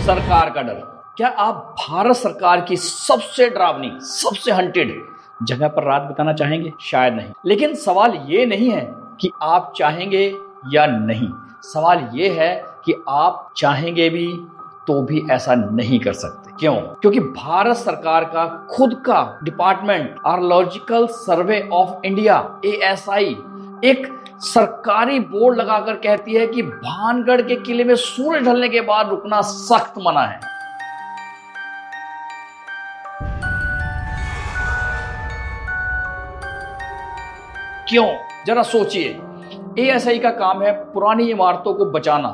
सरकार का डर। क्या आप भारत सरकार की सबसे डरावनी, सबसे हंटेड जगह पर रात बिताना चाहेंगे? शायद नहीं। लेकिन सवाल ये नहीं है कि आप चाहेंगे या नहीं, सवाल ये है कि आप चाहेंगे भी तो भी ऐसा नहीं कर सकते। क्यों? क्योंकि भारत सरकार का खुद का department archaeological survey of India ASI एक सरकारी बोर्ड लगाकर कहती है कि भानगढ़ के किले में सूरज ढलने के बाद रुकना सख्त मना है। क्यों? जरा सोचिए। ASI का काम है पुरानी इमारतों को बचाना,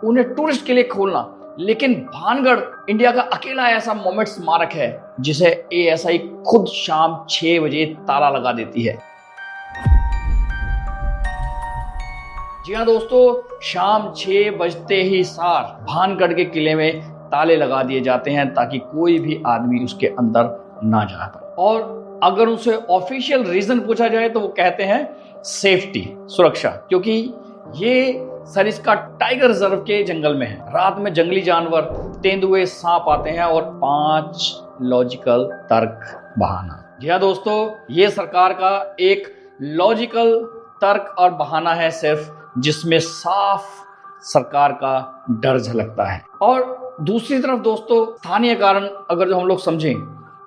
उन्हें टूरिस्ट के लिए खोलना, लेकिन भानगढ़ इंडिया का अकेला ऐसा मोमेंट स्मारक है जिसे ASI खुद शाम 6 बजे ताला लगा देती है। जी हाँ दोस्तों, शाम 6 बजते ही सार भानगढ़ के किले में ताले लगा दिए जाते हैं ताकि कोई भी आदमी उसके अंदर ना जा पाए। और अगर उनसे ऑफिशियल रीजन पूछा जाए तो वो कहते हैं सेफ्टी, सुरक्षा, क्योंकि ये सरिस्का टाइगर रिजर्व के जंगल में है। रात में जंगली जानवर, तेंदुए, सांप आते हैं और 5 लॉजिकल तर्क बहाना। जी हाँ दोस्तों, ये सरकार का एक लॉजिकल तर्क और बहाना है सिर्फ, जिसमें साफ सरकार का डर झलकता है। और दूसरी तरफ दोस्तों, स्थानीय कारण अगर जो हम लोग समझें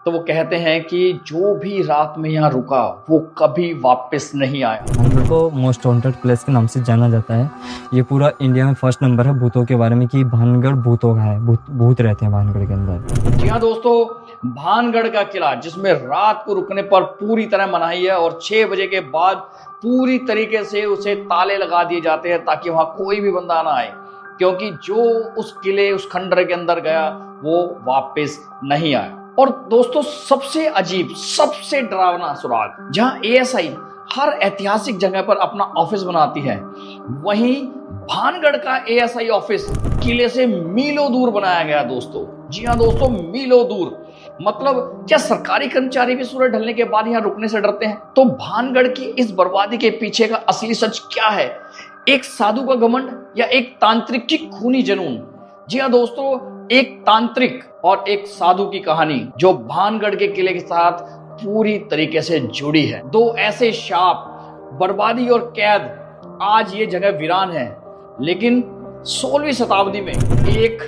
तो वो कहते हैं कि जो भी रात में यहाँ रुका वो कभी वापस नहीं आया। भानगढ़ को मोस्ट हॉन्टेड प्लेस के नाम से जाना जाता है। ये पूरा इंडिया में फर्स्ट नंबर है भूतों के बारे में कि भानगढ़ भूतों का है, भूत रहते हैं भानगढ़ के अंदर। जी हाँ दोस्तों, भानगढ़ का किला जिसमें रात को रुकने पर पूरी तरह मनाही है और 6 बजे के बाद पूरी तरीके से उसे ताले लगा दिए जाते हैं ताकि वहां कोई भी बंदा ना आए, क्योंकि जो उस किले, उस खंडर के अंदर गया वो वापस नहीं आया। और दोस्तों, सबसे अजीब, सबसे डरावना सुराग, जहां ASI हर ऐतिहासिक जगह पर अपना ऑफिस बनाती है, वहीं भानगढ़ का ASI ऑफिस किले से मीलों दूर बनाया गया दोस्तों। जी हाँ दोस्तों, मीलों दूर। मतलब क्या सरकारी कर्मचारी भी सूरज ढलने के बाद यहाँ रुकने से डरते हैं? तो भानगढ़ की इस बर्बादी के पीछे का असली सच क्या है? एक साधु का घमंड या एक तांत्रिक की खूनी जुनून? जी हाँ दोस्तों, एक तांत्रिक और एक साधु की कहानी जो भानगढ़ के किले के साथ पूरी तरीके से जुड़ी है। 2 ऐसे शाप, बर्बादी और कैद। आज ये जगह वीरान है, लेकिन 16वीं शताब्दी में एक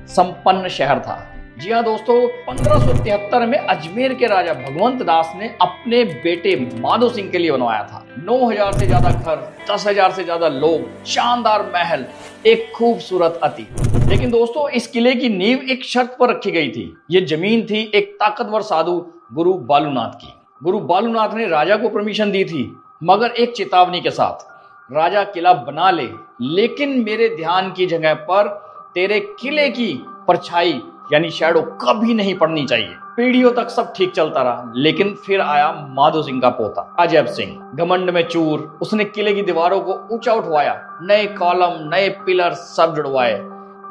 संपन्न शहर था। जी हाँ दोस्तों, 1573 में अजमेर के राजा भगवंत दास ने अपने बेटे माधो सिंह के लिए बनवाया था। 9000 से ज्यादा घर, 10,000 से ज्यादा लोग, शानदार महल, एक खूबसूरत अतीत। लेकिन दोस्तों, इस किले की नींव एक शर्त पर रखी गई थी। ये जमीन थी एक ताकतवर साधु गुरु बालूनाथ की। गुरु बालूनाथ ने राजा को परमिशन दी थी, मगर एक चेतावनी के साथ, राजा किला बना ले, लेकिन मेरे ध्यान की जगह पर तेरे किले की परछाई यानी शैडो कभी नहीं पड़नी चाहिए। पीढ़ियों तक सब ठीक चलता रहा, लेकिन फिर आया माधो सिंह का पोता अजैब सिंह। घमंड में चूर, उसने किले की दीवारों को ऊंचा उठवाया, नए कॉलम, नए पिलर सब जुड़वाए,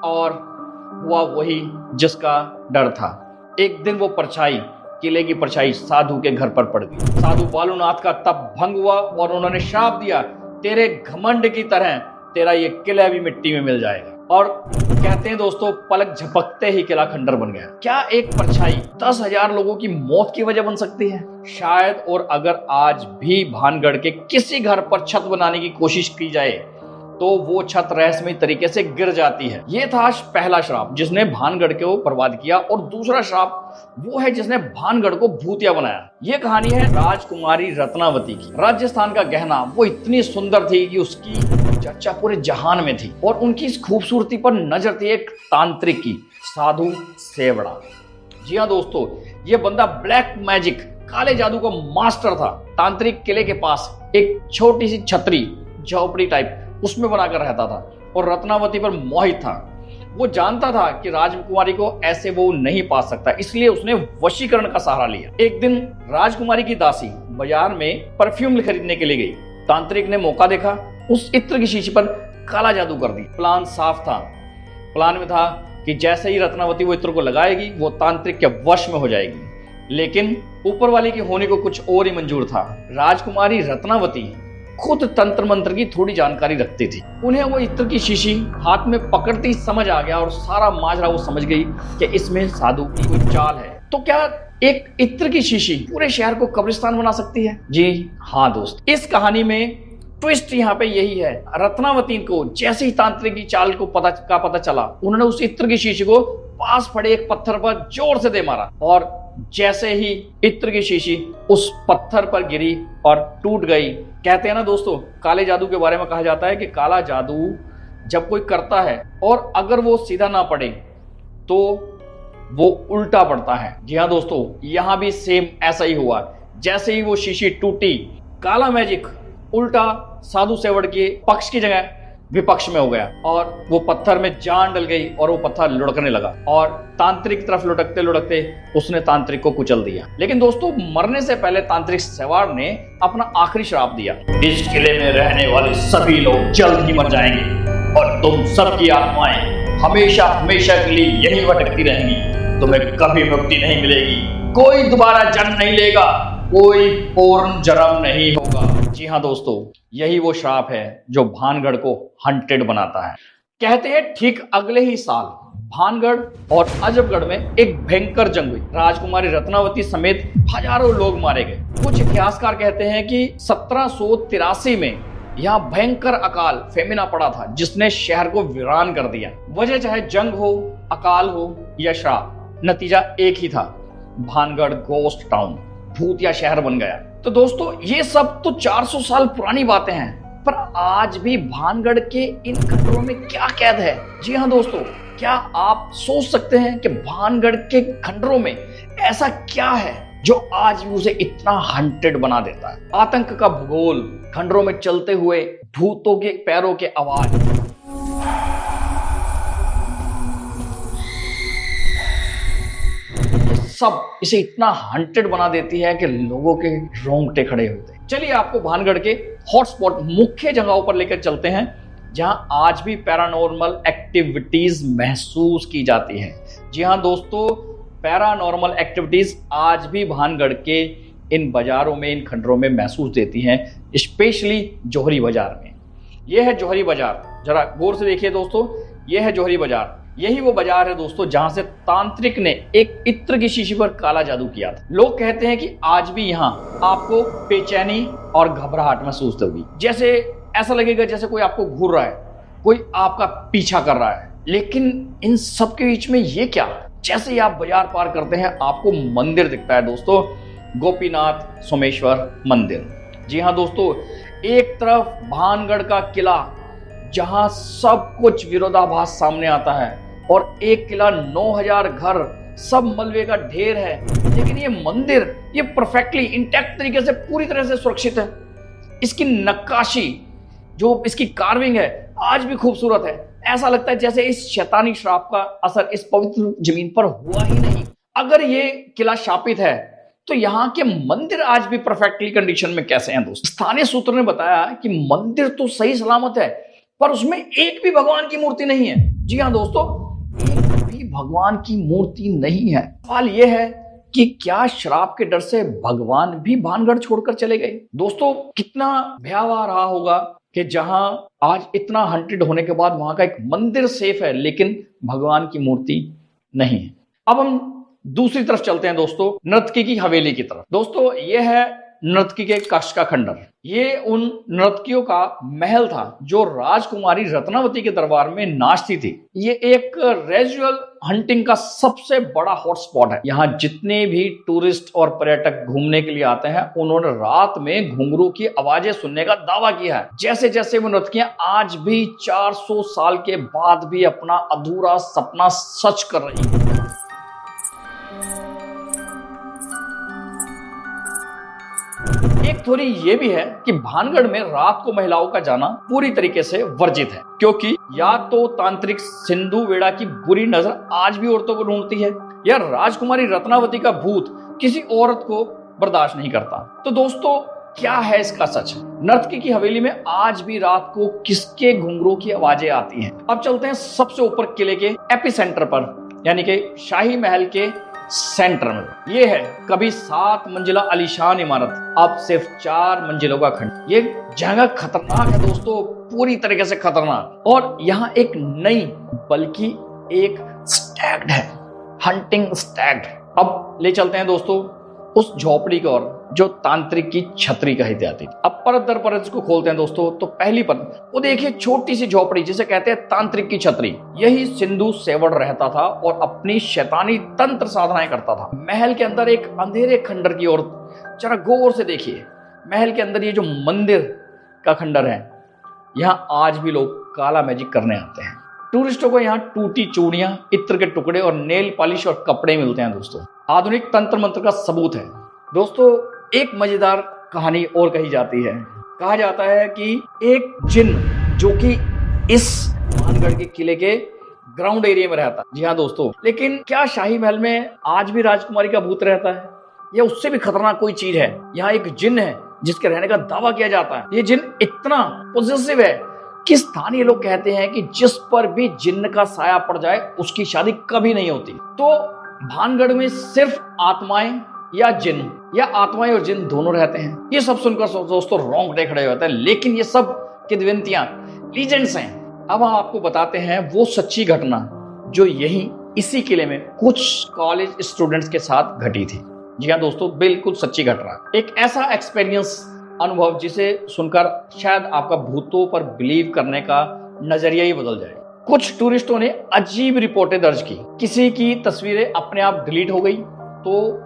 और हुआ वही जिसका डर था। एक दिन वो परछाई, किले की परछाई साधु के घर पर पड़ गई। साधु बालूनाथ का तप भंग हुआ और उन्होंने श्राप दिया, तेरे घमंड की तरह तेरा ये किला भी मिट्टी में मिल जाएगा। और कहते हैं दोस्तों, पलक झपकते ही किला खंडर बन गया। क्या एक परछाई 10,000 लोगों की मौत की वजह बन सकती है? शायद। और अगर आज भी भानगढ़ के किसी घर पर छत बनाने की कोशिश की जाए तो वो छत रहस्यमय तरीके से गिर जाती है। ये था पहला श्राप जिसने भानगढ़ को बर्बाद किया, और दूसरा श्राप वो है जिसने भानगढ़ को भूतिया बनाया। ये कहानी है राजकुमारी रत्नावती की। राजस्थान का गहना, वो इतनी सुंदर थी कि उसकी चर्चा पूरे जहान में थी, और उनकी इस खूबसूरती पर नजर थी एक तांत्रिक की, साधु सेवड़ा। जी हाँ दोस्तों, ये बंदा ब्लैक मैजिक, काले जादू का मास्टर था। तांत्रिक किले के पास एक छोटी सी छतरी, झोपड़ी टाइप, उसमें बनाकर रहता था और रत्नावती पर मोहित था। वो जानता था कि राजकुमारी को ऐसे वो नहीं पा सकता, इसलिए उसने वशीकरण का सहारा लिया। एक दिन राजकुमारी की दासी बाजार में परफ्यूम खरीदने के लिए गई। तांत्रिक ने मौका देखा, उस इत्र की शीशी पर काला जादू कर दी। प्लान साफ था। प्लान में था कि जैसे ही रत्नावती वो इत्र को लगाएगी वो तांत्रिक के वश में हो जाएगी, लेकिन ऊपर वाले की होने को कुछ और ही मंजूर था। राजकुमारी रत्नावती खुद तंत्र मंत्र की थोड़ी जानकारी रखती थी। उन्हें वो इत्र की शीशी हाथ में पकड़ती समझ आ गया और सारा माजरा वो समझ गई कि इसमें साधु की कोई चाल है। तो क्या एक इत्र की शीशी पूरे शहर को कब्रिस्तान बना सकती है? जी हाँ दोस्त, इस कहानी में ट्विस्ट यहाँ पे यही है। रत्नावती को जैसे ही तांत्रिक की चाल को पता चला, उन्होंने उस इत्र की शीशी को पास पड़े एक पत्थर पर जोर से दे मारा और जैसे ही इत्र की शीशी उस पत्थर पर गिरी और टूट गई। कहते हैं ना दोस्तों, काले जादू के बारे में कहा जाता है कि काला जादू जब कोई करता है और अगर वो सीधा ना पड़े तो वो उल्टा पड़ता है। जी हाँ दोस्तों, यहां भी सेम ऐसा ही हुआ। जैसे ही वो शीशी टूटी, काला मैजिक उल्टा साधु सेवड़ के पक्ष की जगह विपक्ष में हो गया और वो पत्थर में जान डल गई और वो पत्थर लुढ़कने लगा और तांत्रिक की तरफ लुढ़कते लुढ़कते उसने तांत्रिक को कुचल दिया। लेकिन दोस्तों, मरने से पहले तांत्रिक सेवाड़ ने अपना आखिरी श्राप दिया, इस किले में रहने वाले सभी लोग जल्द ही मर जाएंगे और तुम सबकी आत्माएं हमेशा हमेशा के लिए यही भटकती रहेंगी। तुम्हें कभी मुक्ति नहीं मिलेगी, कोई दोबारा जन्म नहीं लेगा, कोई पूर्ण जन्म नहीं होगा। जी हाँ दोस्तों, यही वो श्राप है जो भानगढ़ को हंटेड बनाता है। कहते हैं ठीक अगले ही साल भानगढ़ और अजबगढ़ में एक भयंकर जंग हुई। राजकुमारी रत्नावती समेत हजारों लोग मारे गए। कुछ इतिहासकार कहते हैं कि 1783 में यहाँ भयंकर अकाल फेमिना पड़ा था जिसने शहर को वीरान कर दिया। वजह चाहे जंग हो, अकाल हो या श्राप, नतीजा एक ही था, भानगढ़ गोस्ट टाउन, भूतिया शहर बन गया। तो दोस्तों, ये सब तो 400 साल पुरानी बातें हैं, पर आज भी भानगढ़ के इन खंडरों में क्या कैद है? जी हाँ दोस्तों, क्या आप सोच सकते हैं कि भानगढ़ के खंडरों में ऐसा क्या है जो आज भी उसे इतना हंटेड बना देता है? आतंक का भूगोल, खंडरों में चलते हुए भूतों के पैरों के आवाज, सब इसे इतना हंटेड बना देती है कि लोगों के रोंगटे खड़े होते हैं। चलिए आपको भानगढ़ के हॉटस्पॉट मुख्य जगहों पर लेकर चलते हैं जहां आज भी पैरानॉर्मल एक्टिविटीज महसूस की जाती है। जी हाँ दोस्तों, पैरानॉर्मल एक्टिविटीज आज भी भानगढ़ के इन बाजारों में, इन खंडरों में महसूस देती हैं, स्पेशली जौहरी बाजार में। यह है जौहरी बाजार, जरा गौर से देखिए दोस्तों, यह है जौहरी बाजार। यही वो बाजार है दोस्तों जहां से तांत्रिक ने एक इत्र की शीशी पर काला जादू किया था। लोग कहते हैं कि आज भी यहाँ आपको बेचैनी और घबराहट महसूस होगी, जैसे ऐसा लगेगा जैसे कोई आपको घूर रहा है, कोई आपका पीछा कर रहा है। लेकिन इन सब के बीच में ये क्या, जैसे ही आप बाजार पार करते हैं आपको मंदिर दिखता है दोस्तों, गोपीनाथ सोमेश्वर मंदिर। जी हाँ दोस्तों, एक तरफ भानगढ़ का किला जहां सब कुछ विरोधाभास सामने आता है और एक किला, 9000 घर, सब मलबे का ढेर है, लेकिन ये मंदिर ये परफेक्टली इंटैक्ट तरीके से पूरी तरह से सुरक्षित है। इसकी नक्काशी, जो इसकी कार्विंग है, आज भी खूबसूरत है। ऐसा लगता है जैसे इस शैतानी श्राप का असर इस पवित्र जमीन पर हुआ ही नहीं। अगर ये किला शापित है तो यहाँ के मंदिर आज भी परफेक्टली कंडीशन में कैसे हैं दोस्तों? स्थानीय सूत्र ने बताया कि मंदिर तो सही सलामत है, पर उसमें एक भी भगवान की मूर्ति नहीं है। जी हाँ दोस्तों, एक भी भगवान की मूर्ति नहीं है। सवाल यह है कि क्या श्राप के डर से भगवान भी भानगढ़ छोड़कर चले गए? दोस्तों, कितना भयावह रहा होगा कि जहां आज इतना हंटेड होने के बाद वहां का एक मंदिर सेफ है लेकिन भगवान की मूर्ति नहीं है। अब हम दूसरी तरफ चलते हैं दोस्तों, नर्तकी की हवेली की तरफ। दोस्तों, यह है नर्तकी के कक्ष का खंडर। ये उन नर्तकियों का महल था जो राजकुमारी रत्नावती के दरबार में नाचती थी। ये एक रेजुअल हंटिंग का सबसे बड़ा हॉटस्पॉट है। यहाँ जितने भी टूरिस्ट और पर्यटक घूमने के लिए आते हैं, उन्होंने रात में घुंघरू की आवाजें सुनने का दावा किया है। जैसे जैसे वो नर्तकियां आज भी 400 साल के बाद भी अपना अधूरा सपना सच कर रही है। एक थ्योरी ये भी है कि भानगढ़ में रात को महिलाओं का जाना पूरी तरीके से वर्जित है, क्योंकि या तो तांत्रिक सिंधु वेड़ा की बुरी नजर आज भी औरतों को ढूंढती है, या राजकुमारी रत्नावती का भूत किसी औरत को बर्दाश्त नहीं करता। तो दोस्तों, क्या है इसका सच? नर्तकी की हवेली में आज भी रात को किसके घुंघरू की आवाजें आती हैं? अब चलते हैं सबसे ऊपर किले के एपिसेंटर पर, यानी कि शाही महल के सेंटर में। ये है कभी 7 मंजिला आलीशान इमारत, अब सिर्फ 4 मंजिलों का खंड। ये जगह खतरनाक है दोस्तों, पूरी तरीके से खतरनाक। और यहाँ एक नई बल्कि एक स्टैग्ड है, हंटिंग स्टैग्ड। अब ले चलते हैं दोस्तों उस झोपड़ी की ओर जो तांत्रिक की छतरी कही जाती थी। अब परत दर परत इसको खोलते हैं दोस्तों। तो पहली परत वो देखिए, छोटी सी झोपड़ी जिसे कहते हैं तांत्रिक की छतरी। यही सिंधु सेवड़ रहता था और अपनी शैतानी तंत्र साधनाएं करता था। महल के अंदर एक अंधेरे खंडर की ओर जरा गौर से देखिए। महल के अंदर ये जो मंदिर का खंडर है, यहाँ आज भी लोग काला मैजिक करने आते हैं। टूरिस्टों को यहाँ टूटी चूड़ियां, इत्र के टुकड़े और नेल पॉलिश और कपड़े मिलते हैं दोस्तों। आधुनिक तंत्र मंत्र का सबूत है दोस्तों। एक मजेदार कहानी और कही जाती है। कहा जाता है कि एक जिन जो कि इस भानगढ़ के किले के ग्राउंड एरिया में रहता है। जी हाँ दोस्तों, लेकिन क्या शाही महल में आज भी राजकुमारी का भूत रहता है या उससे भी खतरनाक कोई चीज है? यहाँ एक जिन है जिसके रहने का दावा किया जाता है। ये जिन इतना पॉजिटिव है कि स्थानीय लोग कहते हैं कि जिस पर भी जिन्न का साया पड़ जाए उसकी शादी कभी नहीं होती। तो भानगढ़ में सिर्फ आत्माएं या जिन, या आत्माएं और जिन दोनों रहते हैं। ये सब सुनकर दोस्तों रोंगटे खड़े होते हैं, लेकिन ये सब किदवंतियां, लीजेंड्स हैं। अब हम आपको बताते हैं वो सच्ची घटना जो यही इसी किले में कुछ कॉलेज स्टूडेंट्स के साथ घटी थी। जी हाँ दोस्तों, बिल्कुल सच्ची घटना। एक ऐसा एक्सपीरियंस, अनुभव जिसे सुनकर शायद आपका भूतों पर बिलीव करने का नजरिया ही बदल जाए। कुछ टूरिस्टों ने अजीब रिपोर्टें दर्ज की। किसी की तस्वीरें अपने आप डिलीट हो गई, तो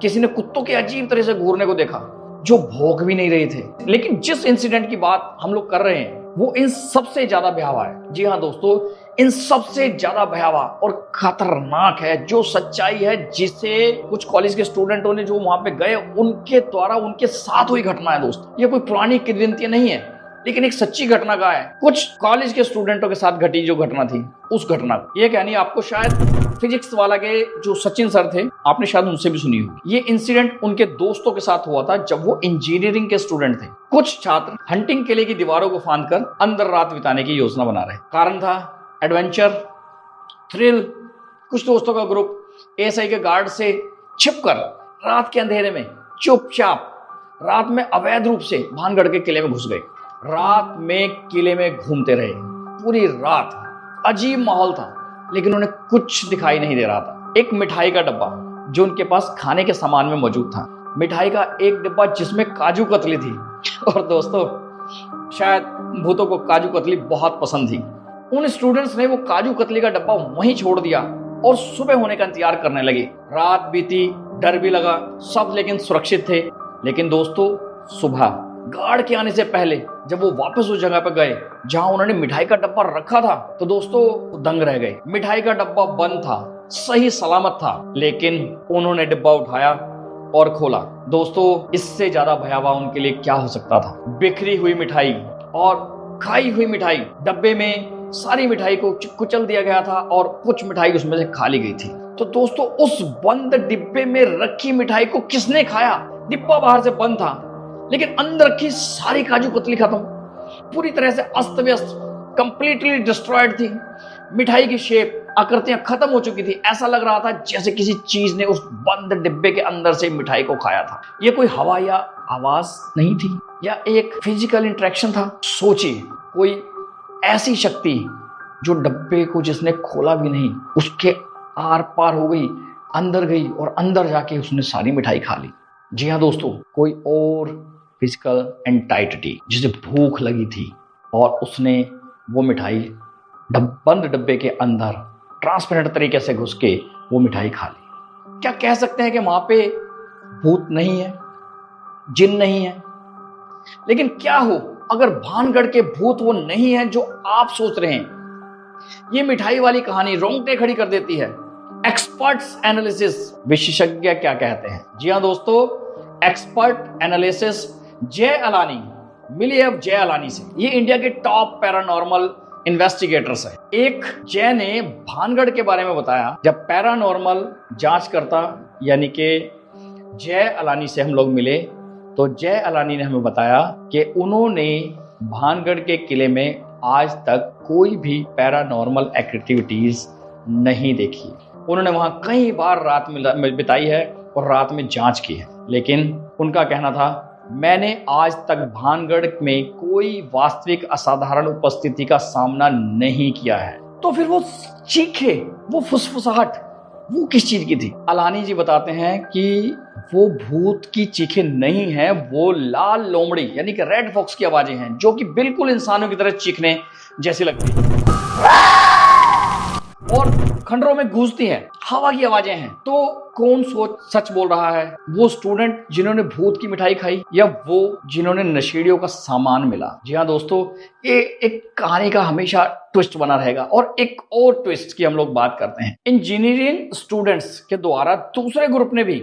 किसी ने कुत्तों के अजीब तरह से घूरने को देखा जो भौंक भी नहीं रहे थे। लेकिन जिस इंसिडेंट की बात हम लोग कर रहे हैं वो इन सबसे ज्यादा भयावह है। जी हाँ दोस्तों, इन सबसे ज्यादा भयावह और खतरनाक है जो सच्चाई है, जिसे कुछ कॉलेज के स्टूडेंटों ने जो वहां पे गए उनके द्वारा उनके साथ हुई घटना है दोस्तों। ये कोई पुरानी किदवंती नहीं है, लेकिन एक सच्ची घटना का है। कुछ कॉलेज के स्टूडेंटों के साथ घटी जो घटना थी, उस घटना ये कहानी आपको शायद फिजिक्स वाला के जो सचिन सर थे, आपने शायद उनसे भी सुनी होगी। ये इंसिडेंट उनके दोस्तों के साथ हुआ था जब वो इंजीनियरिंग के स्टूडेंट थे। कुछ छात्र हंटिंग किले की दीवारों को फांदकर अंदर रात बिताने की योजना बना रहे। कारण था एडवेंचर, थ्रिल। कुछ दोस्तों का ग्रुप एएसआई के गार्ड से छिपकर रात के अंधेरे में चुपचाप रात में अवैध रूप से भानगढ़ के किले में घुस गए। रात में किले में घूमते रहे पूरी रात। अजीब माहौल था, लेकिन उन्हें कुछ दिखाई नहीं दे रहा था। एक मिठाई का डब्बा जो उनके पास खाने के सामान में मौजूद था, मिठाई का एक डिब्बा जिसमें काजू कतली थी। और दोस्तों, शायद भूतों को काजू कतली बहुत पसंद थी। उन स्टूडेंट्स ने वो काजू कतली का डब्बा वहीं छोड़ दिया और सुबह होने का इंतजार करने लगे। रात बीती, डर भी लगा, सब लेकिन सुरक्षित थे। लेकिन दोस्तों, सुबह गार्ड के आने से पहले जब वो वापस उस जगह पर गए जहां उन्होंने मिठाई का डब्बा रखा था, तो दोस्तों दंग रह गए। मिठाई का डब्बा बंद था, सही सलामत था, लेकिन उन्होंने डिब्बा उठाया और खोला। दोस्तों, इससे ज्यादा भयावह उनके लिए क्या हो सकता था? बिखरी हुई मिठाई और खाई हुई मिठाई। डब्बे में सारी मिठाई को कुचल दिया गया था और कुछ मिठाई उसमें से खा ली गई थी। तो दोस्तों, उस बंद डिब्बे में रखी मिठाई को किसने खाया? डिब्बा बाहर से बंद था, लेकिन अंदर रखी सारी काजू कतली खत्म, पूरी तरह से अस्त व्यस्त, कंप्लीटली डिस्ट्रॉयड थी। मिठाई की शेप, आकृतियां खत्म हो चुकी थी। ऐसा लग रहा था जैसे किसी चीज ने उस बंद डिब्बे के अंदर से मिठाई को खाया था। ये कोई हवा या आवाज नहीं थी, या एक फिजिकल इंटरेक्शन था। सोचिए, कोई ऐसी शक्ति जो डब्बे को जिसने खोला भी नहीं, उसके आर पार हो गई, अंदर गई और अंदर जाके उसने सारी मिठाई खा ली। जी हाँ दोस्तों, कोई और फिजिकल एंटाइटी जिसे भूख लगी थी और उसने वो मिठाई बंद डब्बे के अंदर ट्रांसपेरेंट तरीके से घुस के वो मिठाई खा ली। क्या कह सकते हैं कि वहां पे भूत नहीं है, जिन नहीं है? लेकिन क्या हो अगर भानगढ़ के भूत वो नहीं है जो आप सोच रहे हैं? ये मिठाई वाली कहानी रोंगटे खड़ी कर देती है। एक्सपर्ट्स एनालिसिस, विशेषज्ञ क्या कहते हैं? जी हाँ दोस्तों, एक्सपर्ट एनालिसिस जय अलानी मिली अब जय अलानी से। ये इंडिया के टॉप पैरानॉर्मल इन्वेस्टिगेटर्स है। एक जय ने भानगढ़ के बारे में बताया। जब पैरानॉर्मल जांचकर्ता यानी कि जय अलानी से हम लोग मिले, तो जय अलानी ने हमें बताया कि उन्होंने भानगढ़ के किले में आज तक कोई भी पैरानॉर्मल एक्टिविटीज नहीं देखी। उन्होंने वहां कई बार रात में बिताई है और रात में जांच की है, लेकिन उनका कहना था मैंने आज तक भानगढ़ में कोई वास्तविक असाधारण उपस्थिति का सामना नहीं किया है। तो फिर वो चीखे, वो फुसफुसाहट, वो किस चीज की थी? अलानी जी बताते हैं कि वो भूत की चीखें नहीं हैं, वो लाल लोमड़ी यानी कि रेड फॉक्स की आवाजें हैं, जो कि बिल्कुल इंसानों की तरह चीखने जैसी लगती है और खंडरों में गूंजती है, हवा की आवाजें हैं। तो कौन सच बोल रहा है? वो स्टूडेंट जिन्होंने भूत की मिठाई खाई या वो जिन्होंने नशेड़ियों का सामान मिला? जी हाँ दोस्तों, ये एक कहानी का हमेशा ट्विस्ट बना रहेगा। और एक और ट्विस्ट की हम लोग बात करते हैं। इंजीनियरिंग स्टूडेंट्स के द्वारा दूसरे ग्रुप ने भी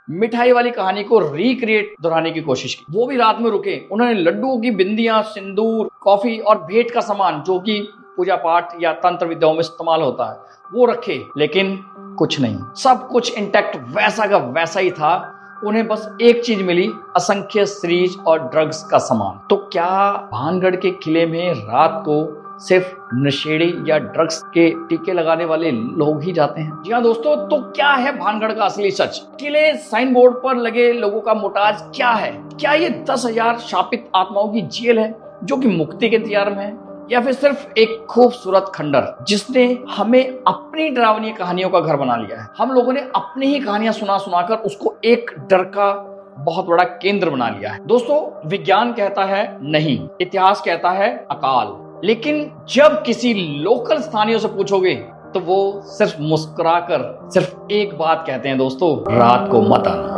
मिठाई वाली कहानी को रिक्रिएट दोहराने की कोशिश की। वो भी रात में रुके, उन्होंने लड्डुओं की बिंदियां, सिंदूर, कॉफी और भेंट का सामान जो कि पूजा पाठ या तंत्र विद्याओं में इस्तेमाल होता है वो रखे, लेकिन कुछ नहीं, सब कुछ इंटैक्ट वैसा का वैसा ही था। उन्हें बस एक चीज मिली, असंख्य सीरीज और ड्रग्स का सामान। तो क्या भानगढ़ के किले में रात को सिर्फ नशेड़ी या ड्रग्स के टीके लगाने वाले लोग ही जाते हैं? जी हाँ दोस्तों, तो क्या है भानगढ़ का असली सच? किले साइन बोर्ड पर लगे लोगों का मोटाज क्या है? क्या ये 10,000 शापित आत्माओं की जेल है जो कि मुक्ति के इंतजार में है, या फिर सिर्फ एक खूबसूरत खंडर जिसने हमें अपनी डरावनी कहानियों का घर बना लिया है? हम लोगों ने अपनी ही कहानियां सुना सुनाकर उसको एक डर का बहुत बड़ा केंद्र बना लिया है। दोस्तों, विज्ञान कहता है नहीं, इतिहास कहता है अकाल, लेकिन जब किसी लोकल स्थानीयों से पूछोगे तो वो सिर्फ मुस्कुराकर सिर्फ एक बात कहते हैं दोस्तों, रात को मत आना।